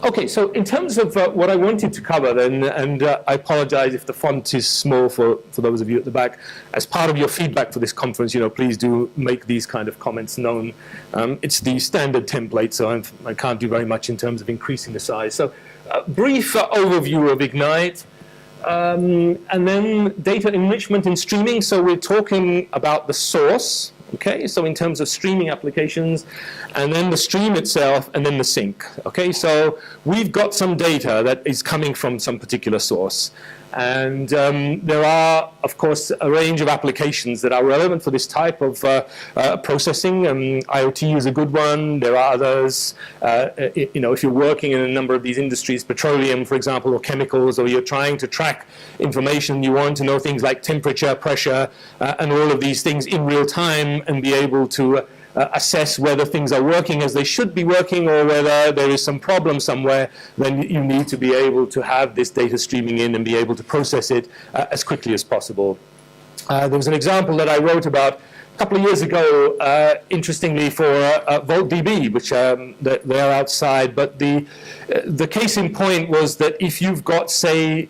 Okay, so in terms of what I wanted to cover then, and I apologize if the font is small for those of you at the back. As part of your feedback for this conference, please do make these kind of comments known. It's the standard template, so I can't do very much in terms of increasing the size. So brief overview of Ignite. And then data enrichment and streaming. So we're talking about the source, okay? So in terms of streaming applications, and then the stream itself, and then the sink, okay? So we've got some data that is coming from some particular source. And there are, of course, a range of applications that are relevant for this type of processing. IoT is a good one. There are others. If you're working in a number of these industries, petroleum, for example, or chemicals, or you're trying to track information, you want to know things like temperature, pressure, and all of these things in real time and be able to assess whether things are working as they should be working or whether there is some problem somewhere, then you need to be able to have this data streaming in and be able to process it as quickly as possible. There was an example that I wrote about a couple of years ago, interestingly, for VaultDB, which they're outside. But the case in point was that if you've got, say,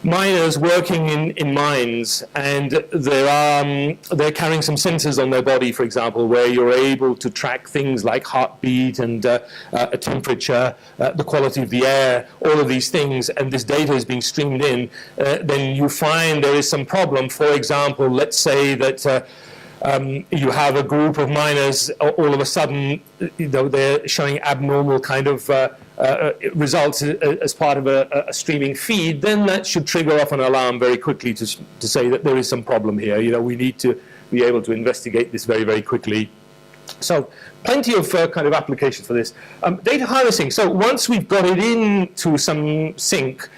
miners working in mines, and they're carrying some sensors on their body, for example, where you're able to track things like heartbeat and temperature, the quality of the air, all of these things, and this data is being streamed in, then you find there is some problem. For example, let's say that you have a group of miners, all of a sudden, they're showing abnormal kind of results as part of a streaming feed, then that should trigger off an alarm very quickly to say that there is some problem here. We need to be able to investigate this very, very quickly. So plenty of kind of applications for this. Data harnessing. So once we've got it into some sink,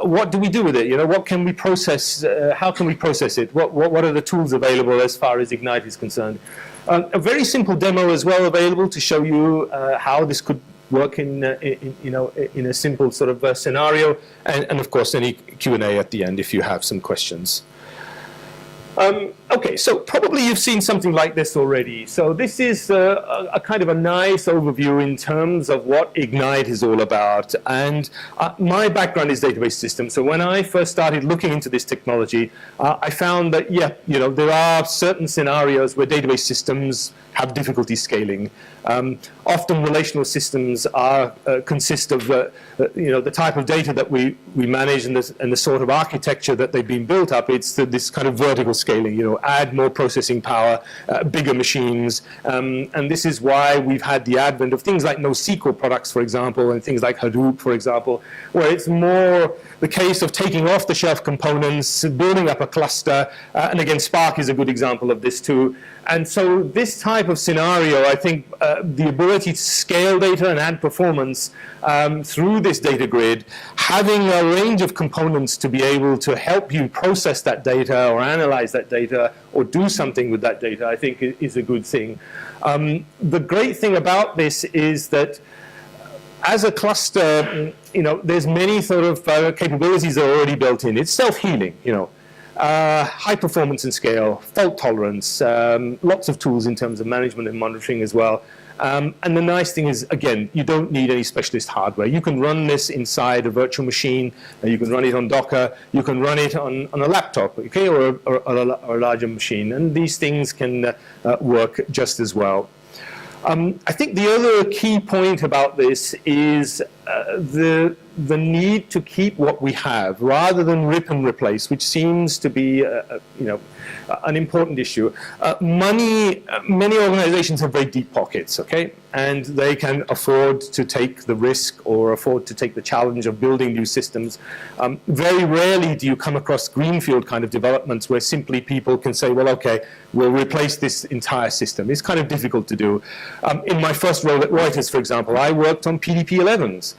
what do we do with it? What can we process? How can we process it? What are the tools available as far as Ignite is concerned? A very simple demo as well available to show you how this could work in a simple sort of scenario, and of course any Q&A at the end if you have some questions. Okay, so probably you've seen something like this already. So this is a kind of a nice overview in terms of what Ignite is all about. And my background is database systems. So when I first started looking into this technology, I found that, there are certain scenarios where database systems have difficulty scaling. Often relational systems consist of the type of data that we manage and the sort of architecture that they've been built up. It's this kind of vertical scaling, add more processing power, bigger machines. And this is why we've had the advent of things like NoSQL products, for example, and things like Hadoop, for example, where it's more the case of taking off-the-shelf components, building up a cluster. And again, Spark is a good example of this too. And so this type of scenario, I think the ability to scale data and add performance through this data grid, having a range of components to be able to help you process that data or analyze that data or do something with that data, I think is a good thing. The great thing about this is that as a cluster, there's many sort of capabilities that are already built in. It's self-healing, high performance and scale, fault tolerance, lots of tools in terms of management and monitoring as well. And the nice thing is, again, you don't need any specialist hardware. You can run this inside a virtual machine. You can run it on Docker. You can run it on a laptop, okay, or a larger machine. And these things can work just as well. I think the other key point about this is the need to keep what we have rather than rip and replace, which seems to be an important issue. Many organizations have very deep pockets, okay? And they can afford to take the risk or afford to take the challenge of building new systems. Very rarely do you come across greenfield kind of developments where simply people can say, well, okay, we'll replace this entire system. It's kind of difficult to do. In my first role at Reuters, for example, I worked on PDP-11s.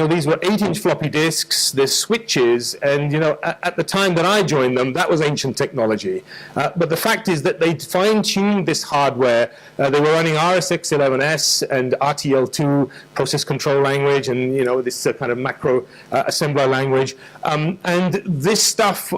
These were 8-inch floppy disks, there's switches, and at the time that I joined them, that was ancient technology. But the fact is that they fine-tuned this hardware. They were running RSX11S and RTL2 process control language, and this kind of macro assembler language. And this stuff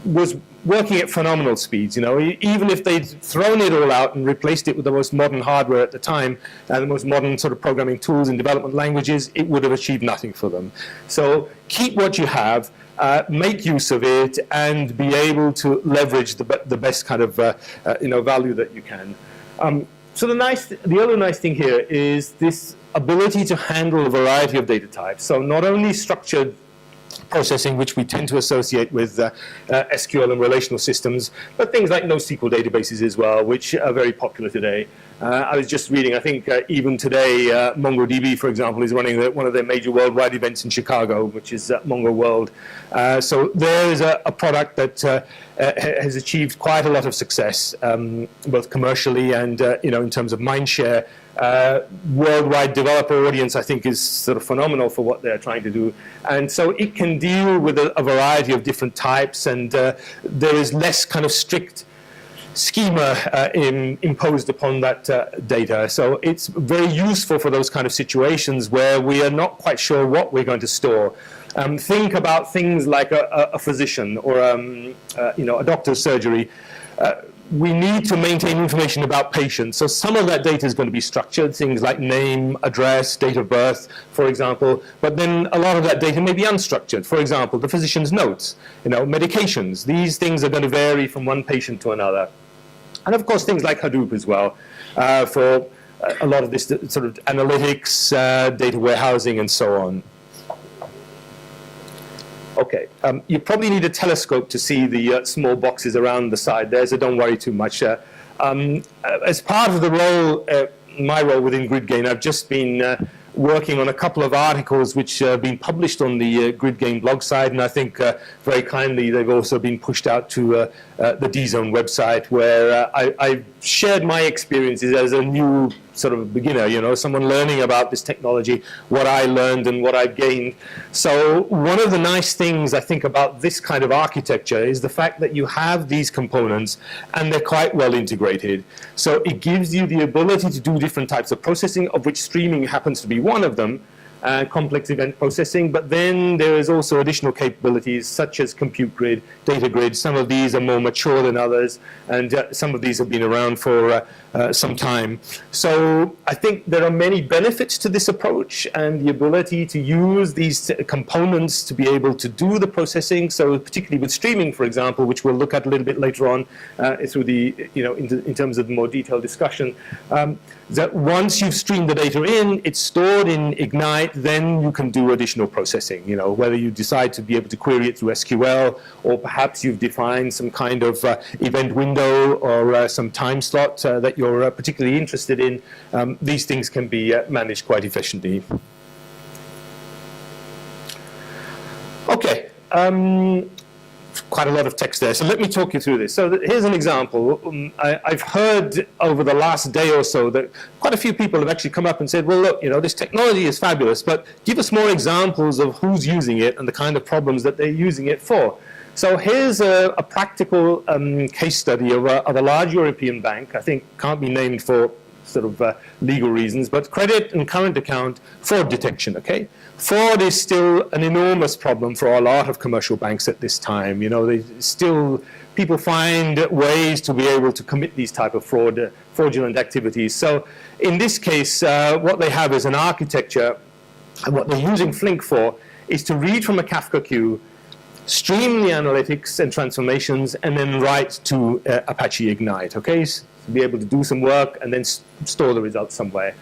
was working at phenomenal speeds. Even if they'd thrown it all out and replaced it with the most modern hardware at the time and the most modern sort of programming tools and development languages, it would have achieved nothing for them. So keep what you have, make use of it, and be able to leverage the best kind of value that you can. So the other nice thing here is this ability to handle a variety of data types. So not only structured processing, which we tend to associate with SQL and relational systems, but things like NoSQL databases as well, which are very popular today. I was just reading, I think even today, MongoDB, for example, is running one of their major worldwide events in Chicago, which is Mongo World. So there is a product that has achieved quite a lot of success, both commercially and in terms of mind share. Worldwide developer audience, I think, is sort of phenomenal for what they're trying to do. And so it can deal with a variety of different types, and there is less kind of strict schema imposed upon that data. So it's very useful for those kind of situations where we are not quite sure what we're going to store. Think about things like a physician or a doctor's surgery. We need to maintain information about patients. So some of that data is going to be structured, things like name, address, date of birth, for example. But then a lot of that data may be unstructured. For example, the physician's notes, medications. These things are going to vary from one patient to another. And of course, things like Hadoop as well, for a lot of this sort of analytics, data warehousing, and so on. Okay, you probably need a telescope to see the small boxes around the side there, so don't worry too much. As part of the role, my role within GridGain, I've just been working on a couple of articles which have been published on the GridGain blog site, and I think very kindly they've also been pushed out to the D-Zone website, where I've shared my experiences as a new sort of beginner, someone learning about this technology, what I learned and what I've gained. So one of the nice things I think about this kind of architecture is the fact that you have these components and they're quite well integrated. So it gives you the ability to do different types of processing, of which streaming happens to be one of them, complex event processing, but then there is also additional capabilities such as compute grid, data grid. Some of these are more mature than others, and some of these have been around for some time. So I think there are many benefits to this approach, and the ability to use these components to be able to do the processing. So particularly with streaming, for example, which we'll look at a little bit later on through the, in terms of the more detailed discussion, that once you've streamed the data in, it's stored in Ignite, then you can do additional processing, whether you decide to be able to query it through SQL, or perhaps you've defined some kind of event window or some time slot that you're particularly interested in. These things can be managed quite efficiently. Okay. Quite a lot of text there, so let me talk you through this. So here's an example. I've heard over the last day or so that quite a few people have actually come up and said, well, look, this technology is fabulous, but give us more examples of who's using it and the kind of problems that they're using it for. So here's a practical case study of a large European bank. I think can't be named for sort of legal reasons, but credit and current account fraud detection, okay? Fraud is still an enormous problem for a lot of commercial banks at this time. People find ways to be able to commit these type of fraudulent activities. So in this case, what they have is an architecture, and what they're using Flink for is to read from a Kafka queue, stream the analytics and transformations, and then write to Apache Ignite, okay? So to be able to do some work and then store the results somewhere.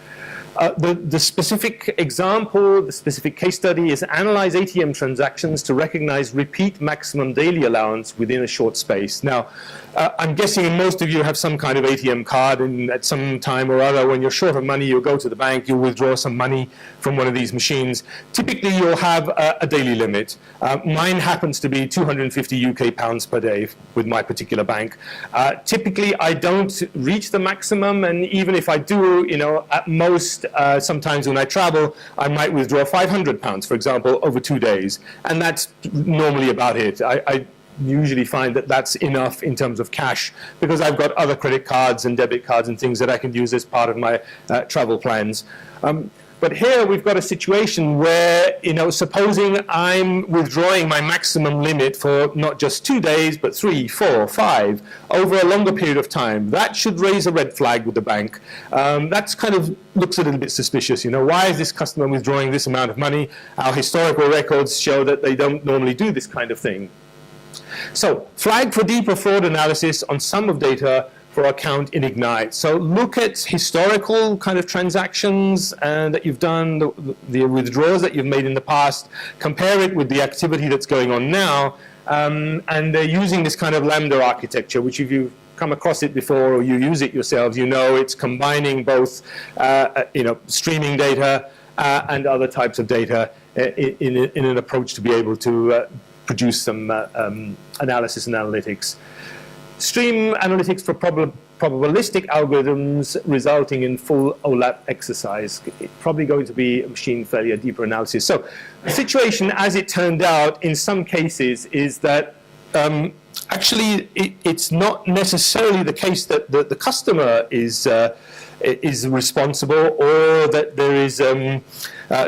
The specific example, the specific case study is analyze ATM transactions to recognize repeat maximum daily allowance within a short space. Now, I'm guessing most of you have some kind of ATM card, and at some time or other, when you're short of money, you'll go to the bank, you'll withdraw some money from one of these machines. Typically, you'll have a daily limit. Mine happens to be 250 UK pounds per day with my particular bank. Typically, I don't reach the maximum, and even if I do, at most, sometimes when I travel, I might withdraw 500 pounds, for example, over 2 days. And that's normally about it. I usually find that that's enough in terms of cash, because I've got other credit cards and debit cards and things that I can use as part of my travel plans. But here we've got a situation where, supposing I'm withdrawing my maximum limit for not just 2 days, but 3, 4, 5, over a longer period of time. That should raise a red flag with the bank. That's kind of looks a little bit suspicious. Why is this customer withdrawing this amount of money? Our historical records show that they don't normally do this kind of thing. So flag for deeper fraud analysis on sum of data for account in Ignite. So look at historical kind of transactions that you've done, the withdrawals that you've made in the past, compare it with the activity that's going on now, and they're using this kind of Lambda architecture, which if you've come across it before or you use it yourselves, it's combining both streaming data and other types of data in an approach to be able to produce some analysis and analytics. Stream analytics for probabilistic algorithms resulting in full OLAP exercise. It's probably going to be a machine failure deeper analysis. So the situation, as it turned out, in some cases, is that actually it's not necessarily the case that the customer is responsible, or that there is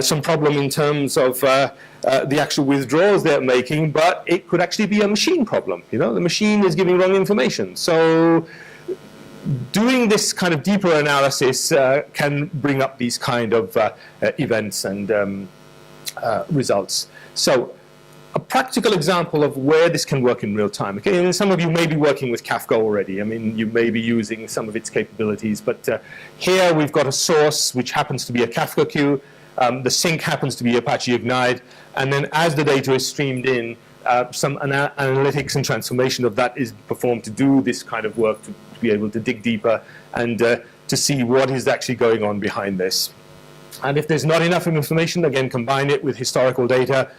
some problem in terms of the actual withdrawals they're making, but it could actually be a machine problem. The machine is giving wrong information. So doing this kind of deeper analysis can bring up these kind of events and results. So a practical example of where this can work in real time. Okay, and some of you may be working with Kafka already. I mean, you may be using some of its capabilities, but here we've got a source which happens to be a Kafka queue. The sink happens to be Apache Ignite, and then as the data is streamed in, some analytics and transformation of that is performed to do this kind of work, to be able to dig deeper and to see what is actually going on behind this. And if there's not enough information, again, combine it with historical data,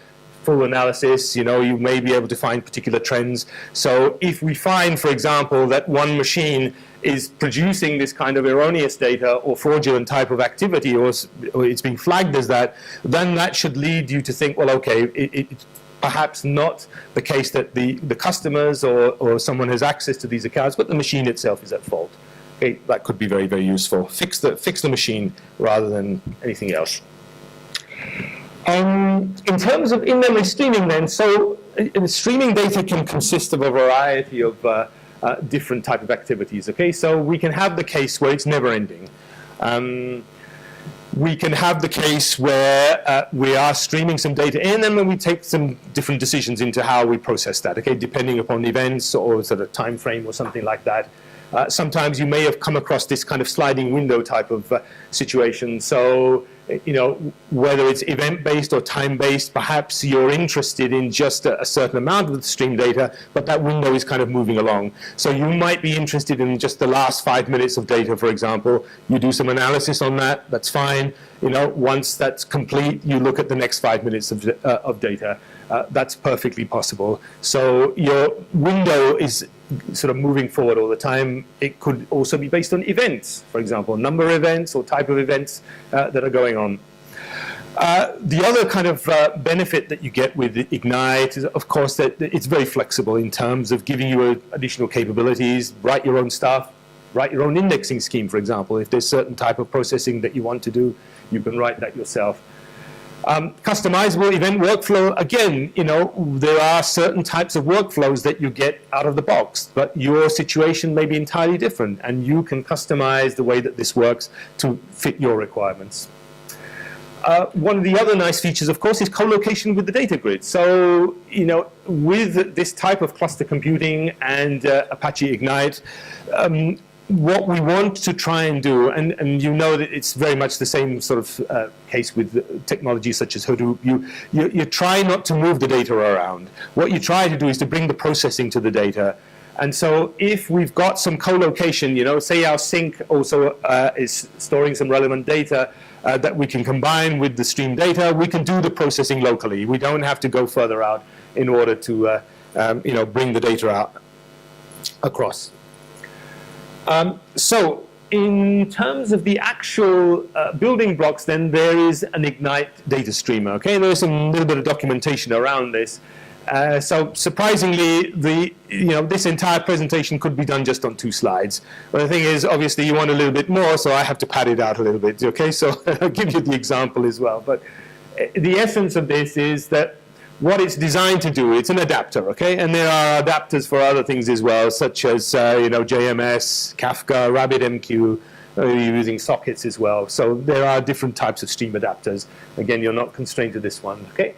full analysis. You may be able to find particular trends. So if we find, for example, that one machine is producing this kind of erroneous data or fraudulent type of activity, or it's being flagged as that, then that should lead you to think, well, okay, it's perhaps not the case that the customers or someone has access to these accounts, but the machine itself is at fault. Okay, that could be very, very useful. Fix the machine rather than anything else. In terms of in-memory streaming then, so streaming data can consist of a variety of different type of activities. Okay, so we can have the case where it's never ending. We can have the case where we are streaming some data in, and then we take some different decisions into how we process that, okay, depending upon events or sort of time frame or something like that. Sometimes you may have come across this kind of sliding window type of situation. So, whether it's event-based or time-based, perhaps you're interested in just a certain amount of the stream data, but that window is kind of moving along. So you might be interested in just the last 5 minutes of data, for example. You do some analysis on that, that's fine. Once that's complete, you look at the next 5 minutes of data. That's perfectly possible. So your window is sort of moving forward all the time. It could also be based on events, for example, number of events or type of events that are going on. The other kind of benefit that you get with Ignite is, of course, that it's very flexible in terms of giving you additional capabilities, write your own stuff, write your own indexing scheme, for example. If there's certain type of processing that you want to do, you can write that yourself. Customizable event workflow, again, there are certain types of workflows that you get out of the box, but your situation may be entirely different, and you can customize the way that this works to fit your requirements. One of the other nice features, of course, is co-location with the data grid. So, with this type of cluster computing and Apache Ignite, what we want to try and do, and that it's very much the same sort of case with technologies such as Hadoop, you try not to move the data around. What you try to do is to bring the processing to the data. And so if we've got some co-location, say our sink also is storing some relevant data that we can combine with the stream data, we can do the processing locally. We don't have to go further out in order to bring the data out across. So in terms of the actual building blocks, then there is an Ignite data streamer. Okay, there's a little bit of documentation around this. So surprisingly, this entire presentation could be done just on 2 slides. But the thing is, obviously, you want a little bit more, so I have to pad it out a little bit. Okay, so I'll give you the example as well. But the essence of this is that what it's designed to do, it's an adapter, okay? And there are adapters for other things as well, such as JMS, Kafka, RabbitMQ. You're using sockets as well. So there are different types of stream adapters. Again, you're not constrained to this one, okay?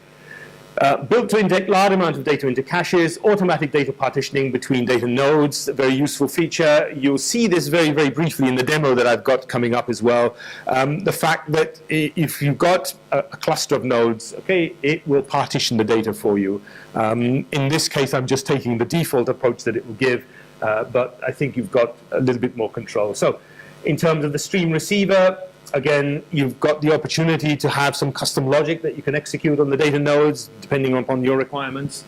Built to inject large amounts of data into caches, automatic data partitioning between data nodes, a very useful feature. You'll see this very, very briefly in the demo that I've got coming up as well. The fact that if you've got a cluster of nodes, okay, it will partition the data for you. In this case, I'm just taking the default approach that it will give, but I think you've got a little bit more control. So in terms of the stream receiver, again, you've got the opportunity to have some custom logic that you can execute on the data nodes, depending upon your requirements.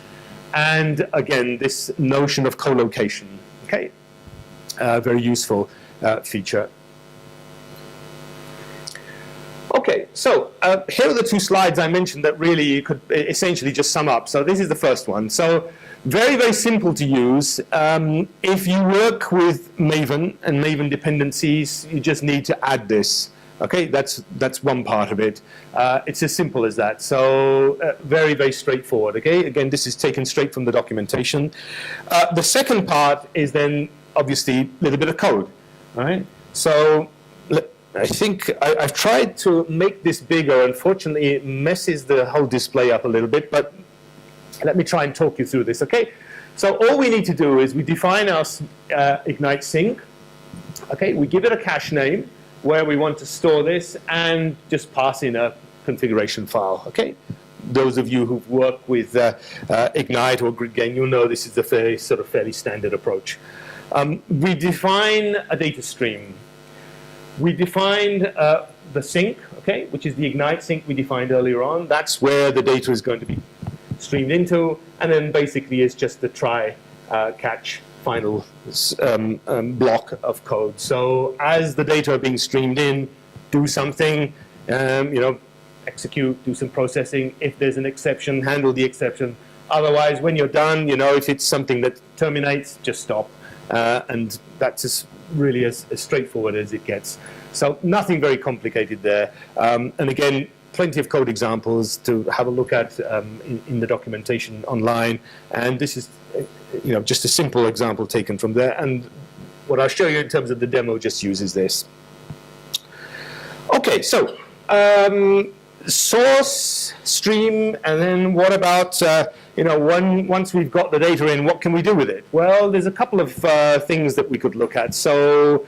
And again, this notion of co-location, okay? Very useful feature. Okay, so here are the 2 slides I mentioned that really you could essentially just sum up. So this is the first one. So very, very simple to use. If you work with Maven and Maven dependencies, you just need to add this. Okay, that's one part of it. It's as simple as that. So very, very straightforward. Okay, again, this is taken straight from the documentation. The second part is then obviously a little bit of code. All right. So I think I've tried to make this bigger. Unfortunately, it messes the whole display up a little bit. But let me try and talk you through this. Okay. So all we need to do is we define our Ignite sync. Okay. We give it a cache name where we want to store this, and just pass in a configuration file, okay? Those of you who've worked with Ignite or GridGain, you'll know this is a fairly standard approach. We define a data stream. We defined the sync, okay, which is the Ignite sync we defined earlier on. That's where the data is going to be streamed into, and then basically it's just the try, catch, final block of code. So as the data are being streamed in, do something, execute, do some processing. If there's an exception, handle the exception. Otherwise, when you're done, if it's something that terminates, just stop. And that's really as straightforward as it gets. So nothing very complicated there. And again, plenty of code examples to have a look at in the documentation online. And this is just a simple example taken from there. And what I'll show you in terms of the demo just uses this. Okay, so source, stream, and then what about, once we've got the data in, what can we do with it? Well, there's a couple of things that we could look at. So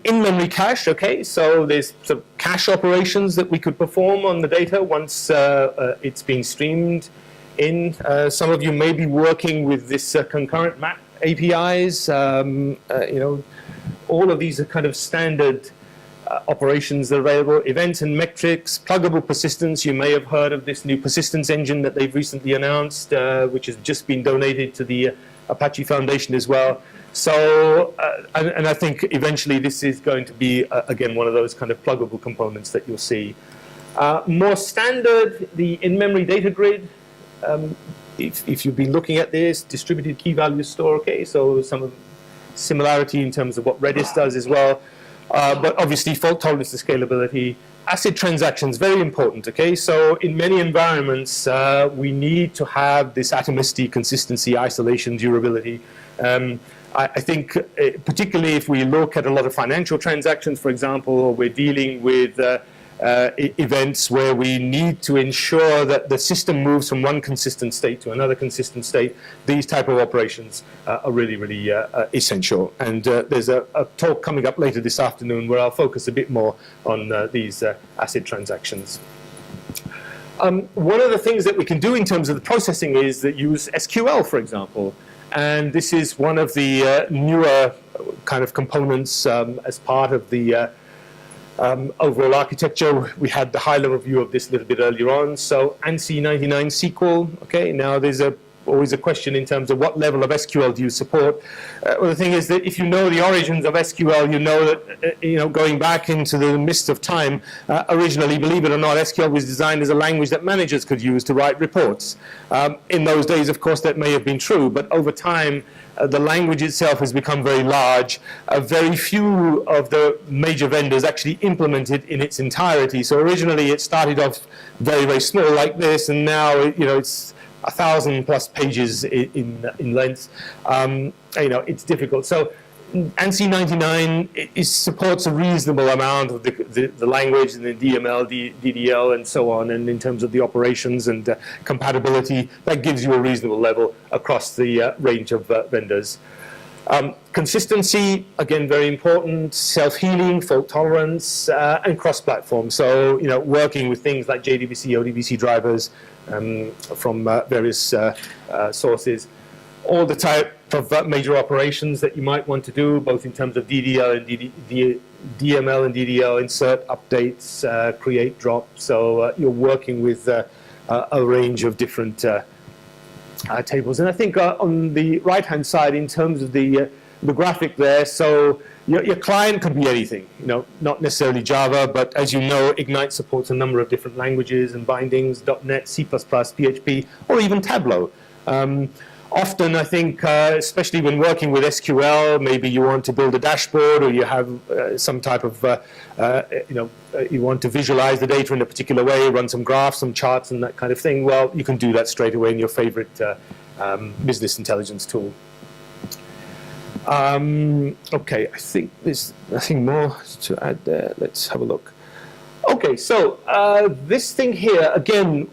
in-memory cache, okay, so there's some cache operations that we could perform on the data once it's been streamed in. Some of you may be working with this concurrent map APIs. All of these are kind of standard operations that are available. Events and metrics, pluggable persistence. You may have heard of this new persistence engine that they've recently announced, which has just been donated to the Apache Foundation as well. So, and I think eventually this is going to be, again, one of those kind of pluggable components that you'll see. More standard, the in-memory data grid. If you've been looking at this, distributed key value store, okay, so some similarity in terms of what Redis does as well. But obviously fault tolerance to scalability. ACID transactions, very important, okay? So in many environments, we need to have this atomicity, consistency, isolation, durability. I think particularly if we look at a lot of financial transactions, for example, or we're dealing with events where we need to ensure that the system moves from one consistent state to another consistent state, these type of operations are really, really essential. And there's a talk coming up later this afternoon where I'll focus a bit more on these ACID transactions. One of the things that we can do in terms of the processing is that use SQL, for example. And this is one of the newer kind of components as part of the overall architecture. We had the high-level view of this a little bit earlier on. So ANSI 99 SQL. Okay, now there's a always a question in terms of what level of SQL do you support. Well, the thing is that if you know the origins of SQL, you know that going back into the mist of time, originally, believe it or not, SQL was designed as a language that managers could use to write reports. In those days, of course, that may have been true, but over time, the language itself has become very large. Very few of the major vendors actually implement it in its entirety. So originally, it started off very, very small like this, and now it's 1,000+ pages in length. It's difficult. So ANSI 99 supports a reasonable amount of the language and the DML, DDL, and so on. And in terms of the operations and compatibility, that gives you a reasonable level across the range of vendors. Consistency, again, very important. Self-healing, fault tolerance, and cross-platform. So, working with things like JDBC, ODBC drivers from various sources. All the type of major operations that you might want to do, both in terms of DDL and DML and DDL, insert, updates, create, drop. So you're working with a range of different tables. And I think on the right-hand side, in terms of the graphic there, so your client could be anything, not necessarily Java, but as you know, Ignite supports a number of different languages and bindings, .NET, C++, PHP, or even Tableau. Often, I think, especially when working with SQL, maybe you want to build a dashboard, or you have some type of, you want to visualize the data in a particular way, run some graphs, some charts, and that kind of thing. Well, you can do that straight away in your favorite business intelligence tool. Okay, I think there's nothing more to add there. Let's have a look. Okay, so this thing here, again,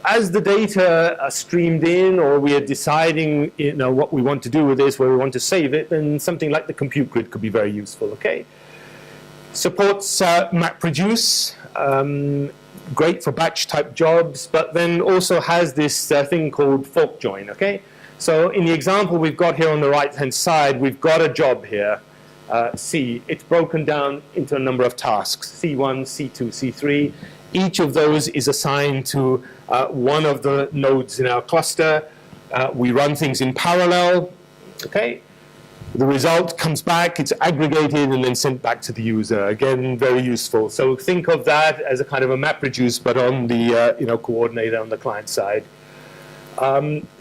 as the data are streamed in, or we are deciding, what we want to do with this, where we want to save it, then something like the compute grid could be very useful. Okay, supports MapReduce, great for batch type jobs, but then also has this thing called fork join. Okay, so in the example we've got here on the right hand side, we've got a job here. C. It's broken down into a number of tasks: C1, C2, C3. Each of those is assigned to one of the nodes in our cluster. We run things in parallel. Okay, the result comes back, it's aggregated and then sent back to the user. Again, very useful. So think of that as a kind of a MapReduce, but on the coordinator on the client side.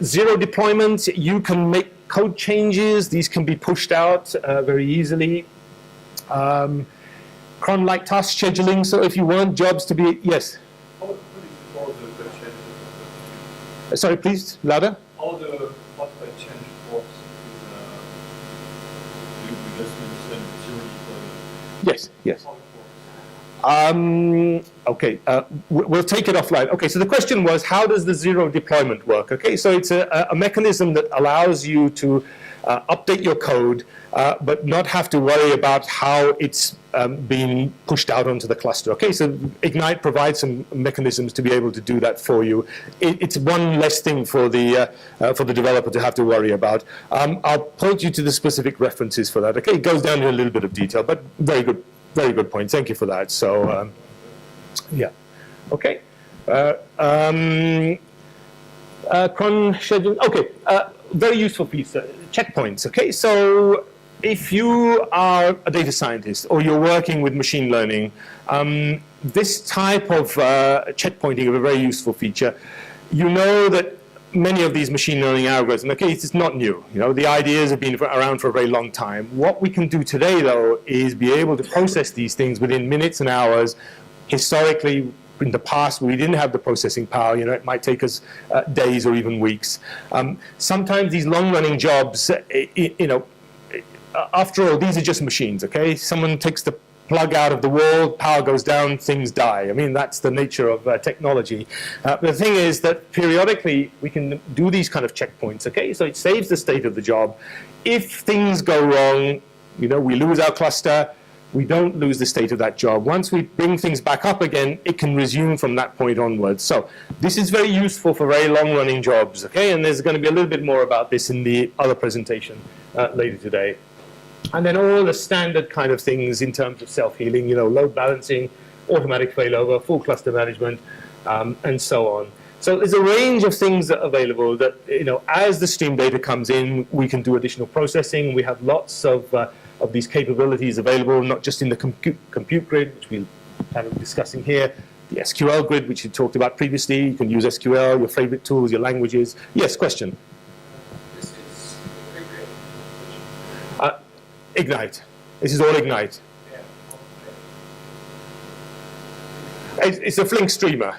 Zero deployment, you can make code changes. These can be pushed out very easily. Cron-like task scheduling, so if you want jobs to be, yes? Sorry, please, louder. How the hotfile change works you just mentioned zero deployment. Yes. Okay, we'll take it offline. Okay, so the question was, how does the zero deployment work? Okay, so it's a mechanism that allows you to update your code, but not have to worry about how it's being pushed out onto the cluster. Okay, so Ignite provides some mechanisms to be able to do that for you. It's one less thing for the developer to have to worry about. I'll point you to the specific references for that. Okay, it goes down to a little bit of detail, but very good point. Thank you for that. So, yeah, okay. Cron schedule. Okay, very useful piece. Checkpoints. Okay, so if you are a data scientist or you're working with machine learning, this type of checkpointing is a very useful feature. You know that many of these machine learning algorithms, okay, it's not new. The ideas have been around for a very long time. What we can do today, though, is be able to process these things within minutes and hours. Historically, in the past, we didn't have the processing power. It might take us days or even weeks. Sometimes these long-running jobs, after all, these are just machines, okay? Someone takes the plug out of the wall, power goes down, things die. I mean, that's the nature of technology. But the thing is that periodically we can do these kind of checkpoints, okay? So it saves the state of the job. If things go wrong, we lose our cluster, we don't lose the state of that job. Once we bring things back up again, it can resume from that point onwards. So this is very useful for very long-running jobs, okay? And there's going to be a little bit more about this in the other presentation later today. And then all the standard kind of things in terms of self-healing, load balancing, automatic failover, full cluster management, and so on. So there's a range of things that are available that, as the stream data comes in, we can do additional processing. We have lots of these capabilities available, not just in the compute grid, which we're kind of discussing here, the SQL grid, which you talked about previously. You can use SQL, your favorite tools, your languages. Yes, question? This is Ignite. This is all Ignite. It's a Flink streamer.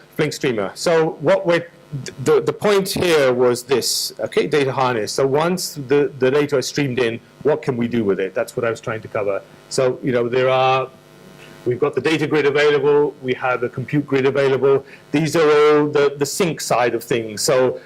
So what the point here was this, okay, data harness. So once the data is streamed in, what can we do with it? That's what I was trying to cover. So, we've got the data grid available, we have a compute grid available. These are all the sync side of things. So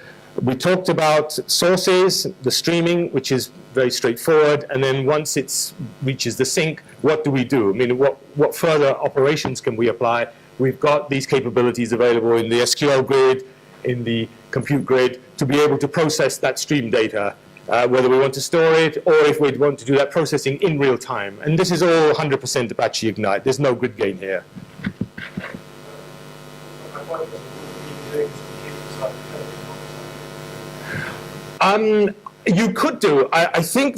we talked about sources, the streaming, which is very straightforward, and then once it reaches the sync, what do we do? I mean, what further operations can we apply? We've got these capabilities available in the SQL grid, in the compute grid, to be able to process that stream data, whether we want to store it or if we want to do that processing in real time. And this is all 100% Apache Ignite. There's no GridGain here. You could do. I think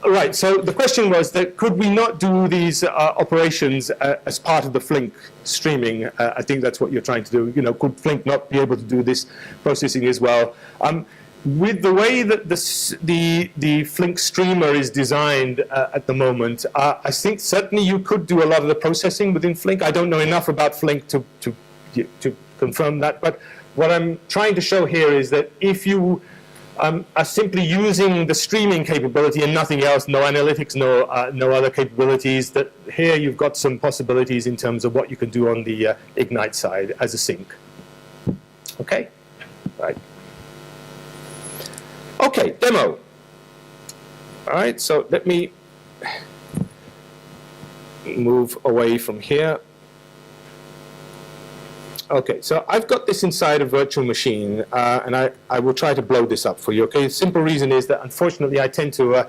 right, so the question was that could we not do these operations as part of the Flink streaming? I think that's what you're trying to do. Could Flink not be able to do this processing as well? With the way that the Flink streamer is designed at the moment, I think certainly you could do a lot of the processing within Flink. I don't know enough about Flink to confirm that, but what I'm trying to show here is that if you are simply using the streaming capability and nothing else, no analytics, no other capabilities, that here you've got some possibilities in terms of what you can do on the Ignite side as a sync. Okay? Right. Okay, demo. All right, so let me move away from here. Okay, so I've got this inside a virtual machine, and I will try to blow this up for you. Okay, the simple reason is that unfortunately I tend to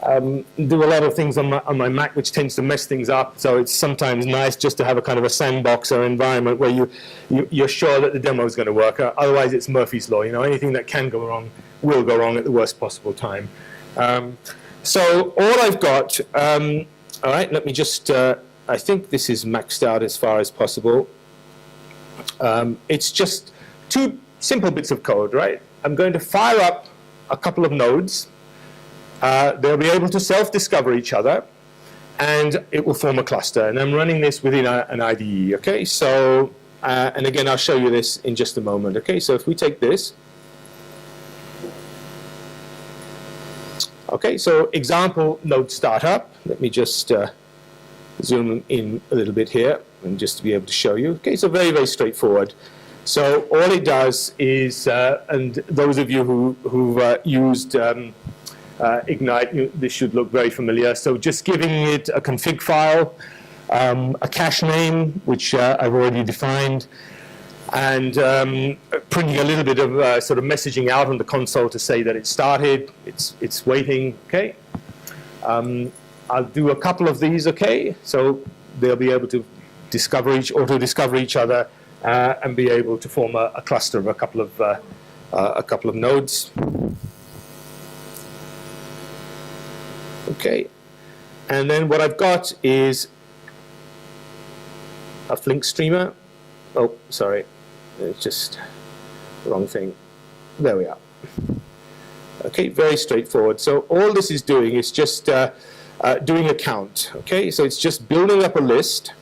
do a lot of things on my Mac, which tends to mess things up. So it's sometimes nice just to have a kind of a sandbox or environment where you're sure that the demo is going to work. Otherwise, it's Murphy's law. Anything that can go wrong will go wrong at the worst possible time. So all I've got. All right, let me just. I think this is maxed out as far as possible. It's just two simple bits of code, right? I'm going to fire up a couple of nodes. They'll be able to self-discover each other, and it will form a cluster. And I'm running this within an IDE, okay? So, and again, I'll show you this in just a moment, okay? So if we take this. Okay, so example node startup. Let me just zoom in a little bit here, and just to be able to show you. Okay, so very, very straightforward. So all it does is, and those of you who've used Ignite, this should look very familiar. So just giving it a config file, a cache name, which I've already defined, and printing a little bit of sort of messaging out on the console to say that it started, it's waiting, okay? I'll do a couple of these, okay? So they'll be able to auto-discover each other and be able to form a cluster of a couple of nodes. Okay, and then what I've got is a Flink streamer. Oh, sorry, it's just the wrong thing. There we are. Okay, very straightforward. So all this is doing is just doing a count. Okay, so it's just building up a list.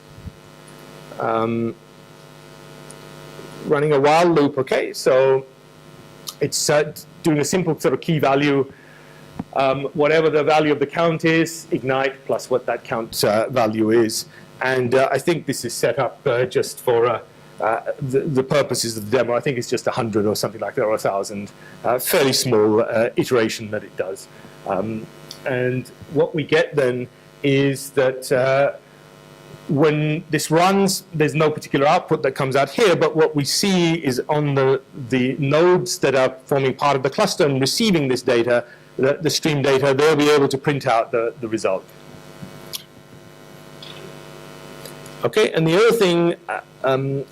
Running a while loop, okay? So it's doing a simple sort of key value. Whatever the value of the count is, Ignite plus what that count value is. And I think this is set up just for the purposes of the demo. I think it's just 100 or something like that, or 1,000. Fairly small iteration that it does. And what we get then is that when this runs, there's no particular output that comes out here, but what we see is on the nodes that are forming part of the cluster and receiving this data, the stream data, they'll be able to print out the result. Okay, and the other thing,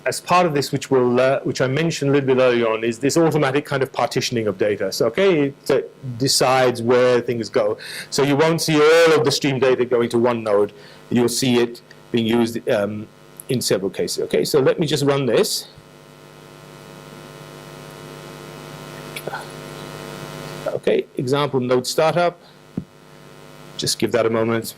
as part of this, which I mentioned a little bit earlier on, is this automatic kind of partitioning of data. So, okay, it decides where things go. So you won't see all of the stream data going to one node. You'll see it being used in several cases. Okay, so let me just run this. Okay, example node startup. Just give that a moment.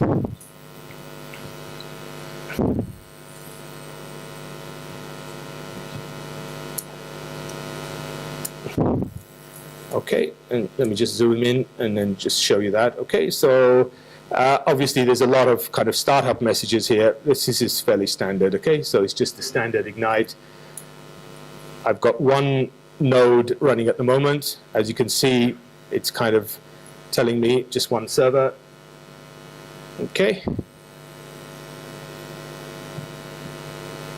Okay, and let me just zoom in and then just show you that. Okay, so obviously there's a lot of kind of startup messages here. This is fairly standard, okay? So it's just the standard Ignite. I've got one node running at the moment. As you can see, it's kind of telling me just one server. Okay.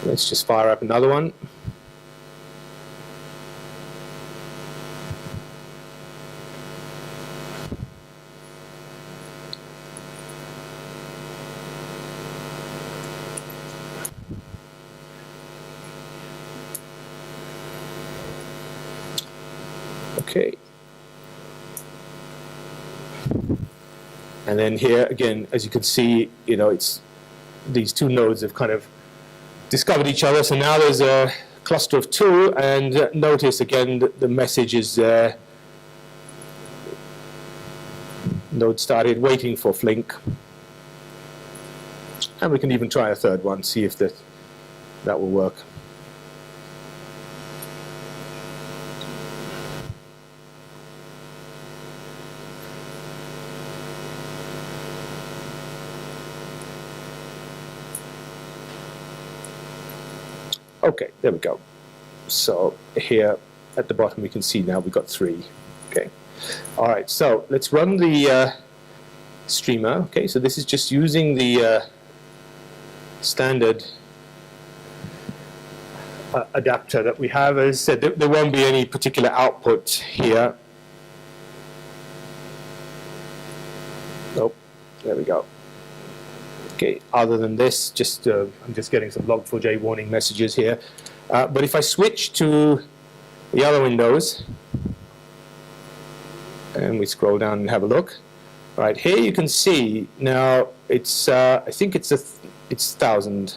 Let's just fire up another one. Okay. And then here again, as you can see, you know, it's these two nodes have kind of discovered each other. So now there's a cluster of two, and notice again that the message is there. Node started waiting for Flink. And we can even try a third one, see if that will work. Okay, there we go. So here at the bottom we can see now we've got 3. Okay. All right, so let's run the streamer. Okay, so this is just using the standard adapter that we have. As I said, there won't be any particular output here. Nope, there we go. Okay, other than this, just I'm just getting some log4j warning messages here. But if I switch to the other windows, and we scroll down and have a look, right here you can see now it's I think it's 1,000,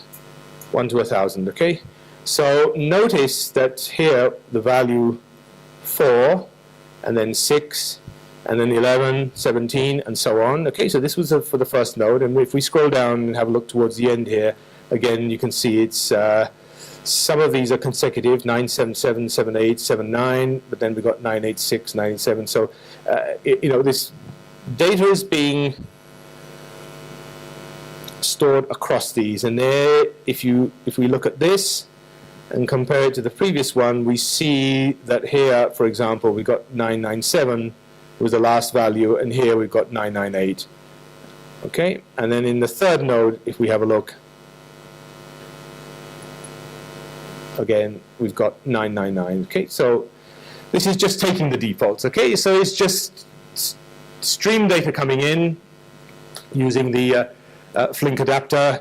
1 to 1,000. Okay, so notice that here the value 4, and then 6. And then 11, 17, and so on. Okay, so this was for the first node. And if we scroll down and have a look towards the end here, again, you can see it's some of these are consecutive, 977, 78, 79, but then we've got 986, 987. So, you know, this data is being stored across these. And there, if we look at this and compare it to the previous one, we see that here, for example, we got 997. Was the last value, and here we've got 998. Okay, and then in the third node, if we have a look, again we've got 999. Okay, so this is just taking the defaults. Okay, so it's just stream data coming in using the Flink adapter.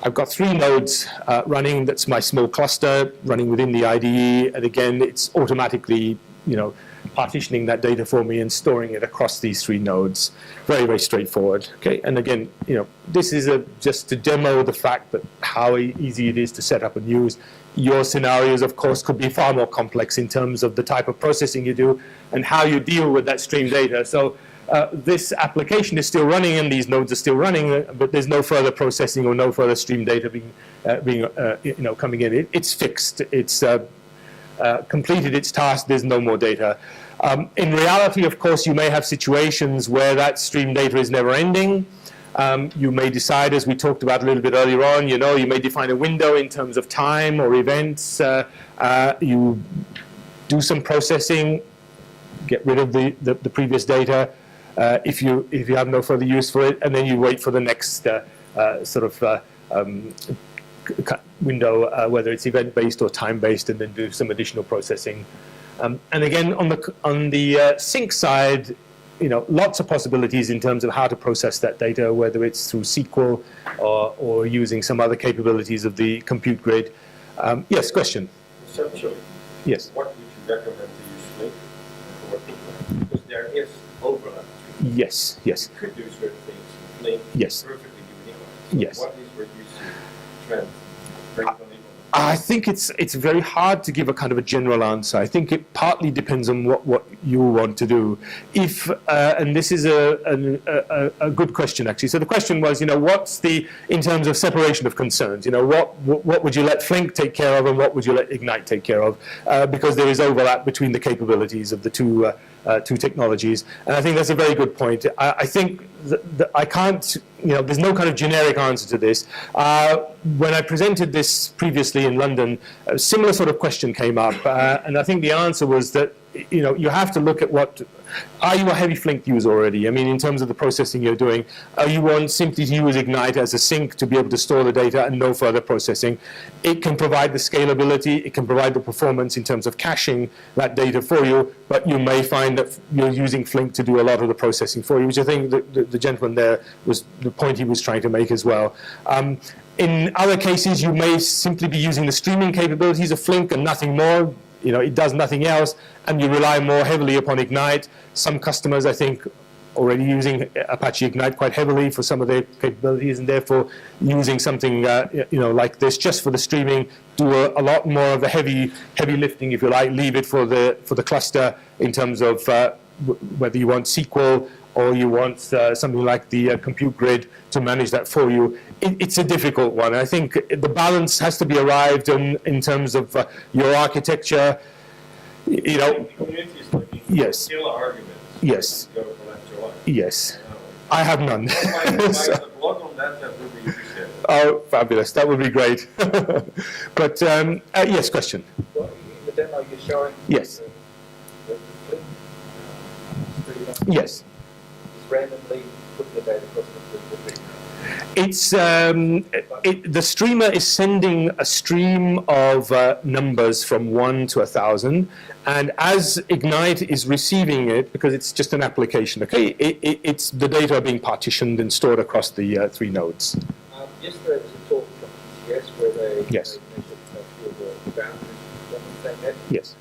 I've got 3 nodes running. That's my small cluster running within the IDE, and again it's automatically, you know, partitioning that data for me and storing it across these 3 nodes. Very, very straightforward. Okay, and again, you know, this is just to demo the fact that how easy it is to set up and use. Your scenarios, of course, could be far more complex in terms of the type of processing you do and how you deal with that stream data. So this application is still running and these nodes are still running, but there's no further processing or no further stream data you know, coming in. It's fixed. It's completed its task. There's no more data. In reality, of course, you may have situations where that stream data is never ending. You may decide, as we talked about a little bit earlier on, you know, you may define a window in terms of time or events. You do some processing, get rid of the previous data if you have no further use for it, and then you wait for the next sort of window, whether it's event-based or time-based, and then do some additional processing. And again, on the sync side, lots of possibilities in terms of how to process that data, whether it's through SQL or using some other capabilities of the compute grid. Yes, question? Essentially, yes. What would you recommend to use Flink and for what people? Because there is overlap. Yes, yes. You could do certain things in Flink yes. perfectly unique. So yes. What is where you see trends? I think it's very hard to give a kind of a general answer. I think it partly depends on what you want to do. If and this is a good question actually. So the question was, what's in terms of separation of concerns? What would you let Flink take care of, and what would you let Ignite take care of? Because there is overlap between the capabilities of the two technologies, and I think that's a very good point. I think that I can't. There's no kind of generic answer to this. When I presented this previously in London, a similar sort of question came up, and I think the answer was that you have to look at are you a heavy Flink user already? I mean, in terms of the processing you're doing, are you want simply to use Ignite as a sink to be able to store the data and no further processing? It can provide the scalability, it can provide the performance in terms of caching that data for you, but you may find that you're using Flink to do a lot of the processing for you, which I think the gentleman there was the point he was trying to make as well. In other cases, you may simply be using the streaming capabilities of Flink and nothing more. It does nothing else, and you rely more heavily upon Ignite. Some customers, I think, already using Apache Ignite quite heavily for some of their capabilities, and therefore using something like this just for the streaming, do a lot more of the heavy lifting, if you like, leave it for the cluster in terms of whether you want SQL or you want something like the compute grid to manage that for you. It's a difficult one. I think the balance has to be arrived in terms of your architecture. The community is looking for yes. killer arguments. Yes. Go for left or right. Yes. I have none. If I a blog on that would be appreciated. Oh, fabulous. That would be great. But, yes, question? Well, in the demo you're showing yes. the Flink yes. is randomly put the data across the Flink. It's the streamer is sending a stream of numbers from 1 to 1,000, and as Ignite is receiving it, because it's just an application, okay, it's the data are being partitioned and stored across the 3 nodes. Yesterday was a talk from TCS where they yes. measured the boundaries from the same net. Yes.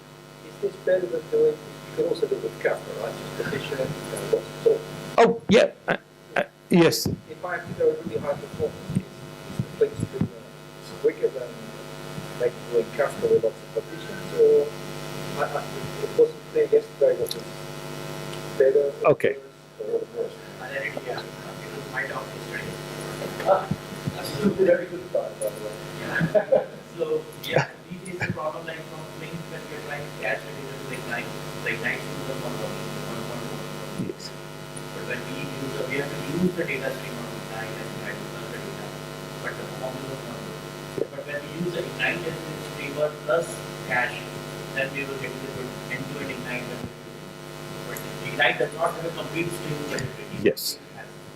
Is this better than doing? You can also do it with Kafka, right? Just partition it, lots of talk. Oh yeah. Yes. If I have to go really high performance, is the Flink streamer quicker than doing Kafka with lots of partitions, or it wasn't clear yesterday what was better? Okay. Or worse? Yeah, it was my down yesterday. Absolutely very good start, by the way. Yeah. So yeah, we face the problem like from Flink when we're trying to catch the data to Ignite. The Ignite is the one. Yes. But when we have to use the data stream on Ignite and try to run the data, but the performance was not good. But when we use the Ignite as the streamer plus cache, then we will get the good end-to-end Ignite. But Ignite does not have a complete stream capability. Yes.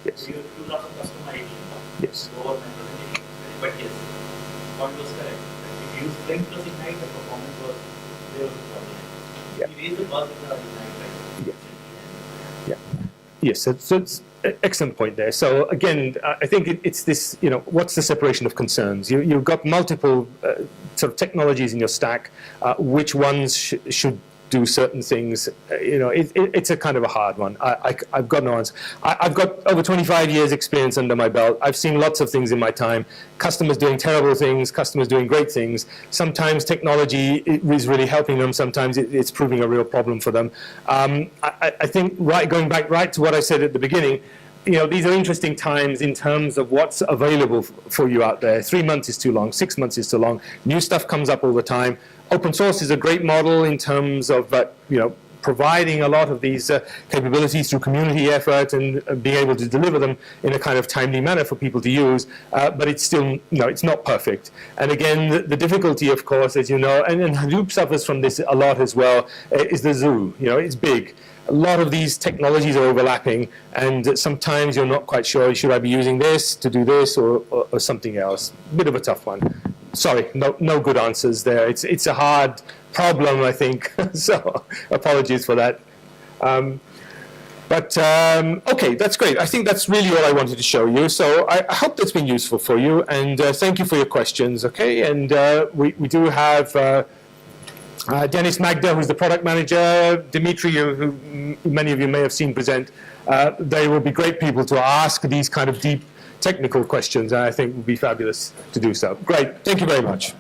Yes. So you have to do lots of customization. Yes. Lower my presentation. But yes, what was correct. If you use Flink plus Ignite, the performance was there was a problem. Yeah. We raised the bug with the Ignite, right? Yeah. Yes, so it's an excellent point there. So again, I think it's this, what's the separation of concerns? You've got multiple sort of technologies in your stack. Which ones should do certain things? It's a kind of a hard one. I've got no answer. I've got over 25 years experience under my belt. I've seen lots of things in my time. Customers doing terrible things, customers doing great things. Sometimes technology is really helping them. Sometimes it's proving a real problem for them. I think going back right to what I said at the beginning, these are interesting times in terms of what's available for you out there. 3 months is too long, 6 months is too long. New stuff comes up all the time. Open source is a great model in terms of providing a lot of these capabilities through community effort and being able to deliver them in a kind of timely manner for people to use. But it's still, it's not perfect. And again, the difficulty, of course, as you know, and Hadoop suffers from this a lot as well, is the zoo. It's big. A lot of these technologies are overlapping, and sometimes you're not quite sure, should I be using this to do this or something else? Bit of a tough one. Sorry, no good answers there. It's a hard problem, I think. So apologies for that. But okay, that's great. I think that's really all I wanted to show you. So I hope that's been useful for you, and thank you for your questions. Okay, and we do have Dennis Magda, who's the product manager, Dimitri, who many of you may have seen present. They will be great people to ask these kind of deep technical questions, and I think would be fabulous to do so. Great, thank you very much.